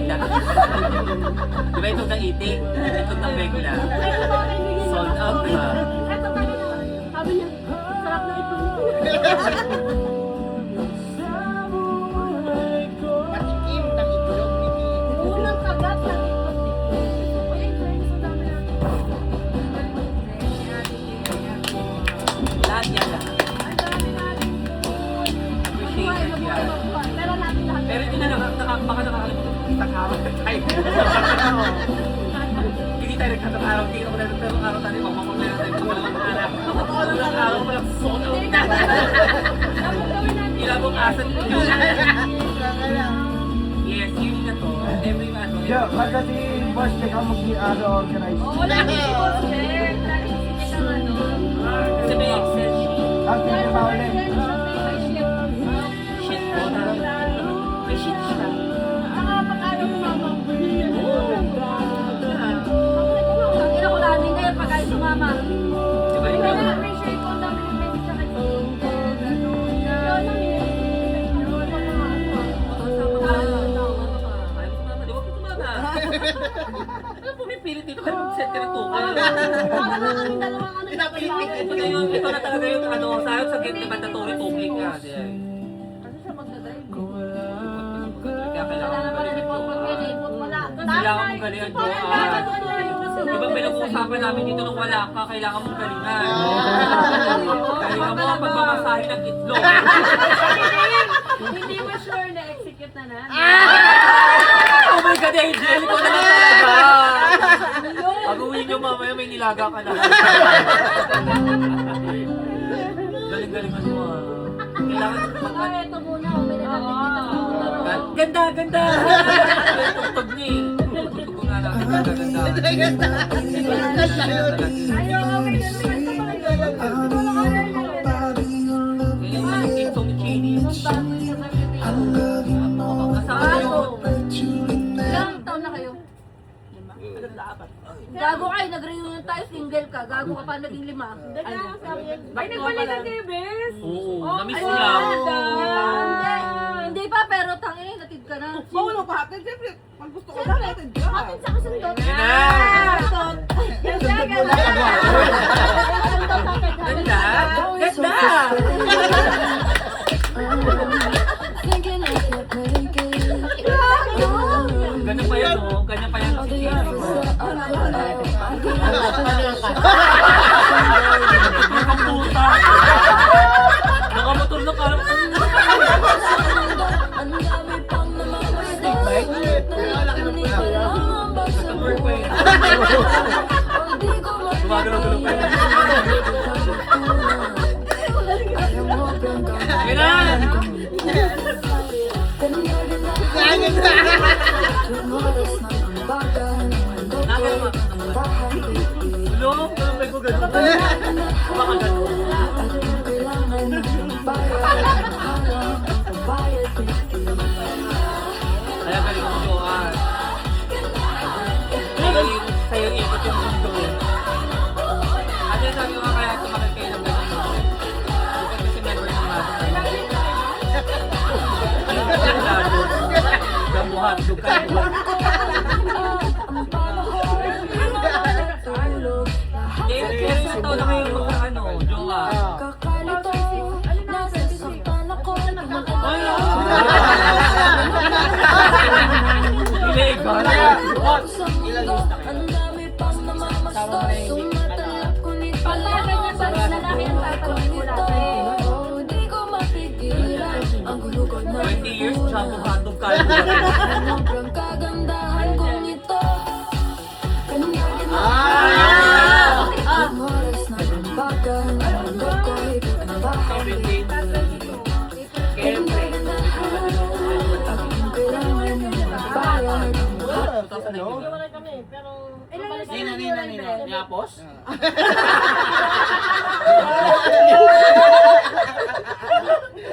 Begla. Di ba itong naitik? Itong na Begla. Sold out ha. Eto ba yun? Sabi niya, sarap na ito. Patikim ng itlog ni Mimi. Unang kagat ng itlog ni Kim. Uy, ay, friends, ang dami natin. Lahat yan lahat. Ang dami natin. Appreciate it yan. Pero natin lahat. Pero hindi na baka nakakalimutan. Isang araw na tayo. Hindi tayo nagkatang-araw. Hindi ako nagkatang araw tayo. Mamamang na tayo. Mamamang araw mo lang. Sold out na. Ilabong asan mo yun. Yes, yun na to. Every ano. Yeah, magkati boss na ka mag-organize. Oo, lagi si Boss Bear. Lagi si Kim ang ano. Kasi may Excel sheet. Ang Dahil pinaka sa ulit. Shit po na. May shit siya. Saka pag-ano mo mama. Ang ina ko namin ngayon pag ay sumama. Diba Kaya ikaw? na-appreciate ko ang dami ng message sa kanya. Yun lang eh. Ano pumipilit dito? Kaya mag-set ka ng tukal. Baka na kaming dalawang ano. Ito na talaga yung ano, sayang sa gate na mandatory tukay ka. Kasi siya magdadrive. Kaya kailangan Wala mo naman ang galing report pag yan eh. Wala. Kailangan mo galingan, Joanne. Di ba pinag-uusapan namin dito nung wala ka, kailangan mong galingan. Galingan mo ang pagmamasahe ng itlog. Hindi mo sure na execute na na. Oh my God, Angel! Ikaw na lang talaga! Pag-uwi niyo mamaya, may nilaga ka na. Galing-galing mo ah. Kailangan Ah, eto muna. May nagkakita. Ganda, ganda! Tugtog niya eh. Tugtog nga natin. Ganda, ganda. Ayaw, okay na naman. Yung song ni Chini. Kasama yun. Ilang taon na kayo? Gago kayo, nag-reunion tayo, single ka. Gago ka pa, naging 5. Ay, nagbalikan kayo, bes? Oo, namiss Ay, niya. Hindi pa, pero tangin, natid ka na. Wala pa hatin. Siyempre, pag gusto ko na natin ka. Atin sa kasundot. Yan na! Ganda! Ganda! Ganyan pa yan oh. Ganyan pa yan si Chini. Nakaputa! Nakamotor na parang... Nakawork pa yun. Gumagalaw-galaw pa yun. Ganyan! Nagalaw ka naman. Hello? Ganun ba ko ganun? Baka ganun. Kaya galing mo, Joanne. Sa'yo ikot yung mundo. At yan sabi ko nga kaya tumakit kayo ng ganyan mo. Bukan kasi member ng master. Ano ka siya lalo? Gamuhan, dukan. Pero isang taon na kayo magka-ano, Joanne. Illegal. Pag ganyan sa lalaki ang tatanungin ko natin. 20 years, shampoo hotdog kayo. Nina. Yapos?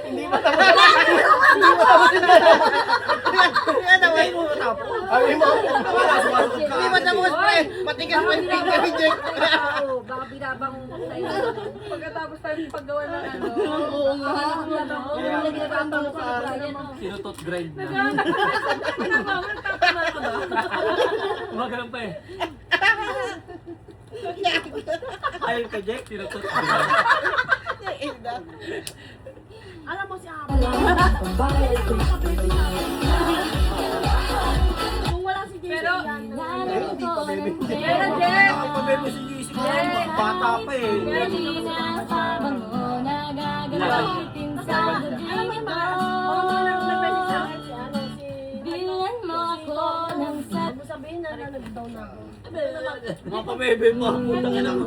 Hindi pa tapos. Hindi pa tapos. Ay mo tapos. Ay mo. Hindi pa tapos pa eh. Matigas pa yung finger reject. Baka binabang ko sa'yo. Pagkatapos tayo paggawa ng ano. Oo nga. Nagkakabang ko sa Brian. Sinutot grind na. Nagkakabang ko Gumagalang pa eh. Ayun ka, Jack, tinukot. Alam mo si Amo. Kung wala si JC Pero, yan. Hindi pa, baby. Pero, Jeff, Nakapabebe si JC ko. Bata pa eh. Alam mo yung mga, nag-message sa akin si ano, si... Bilan mo ako ng Huwag mo sabihin na nag-down na ako. Mga pabebe mo. Tangin ako.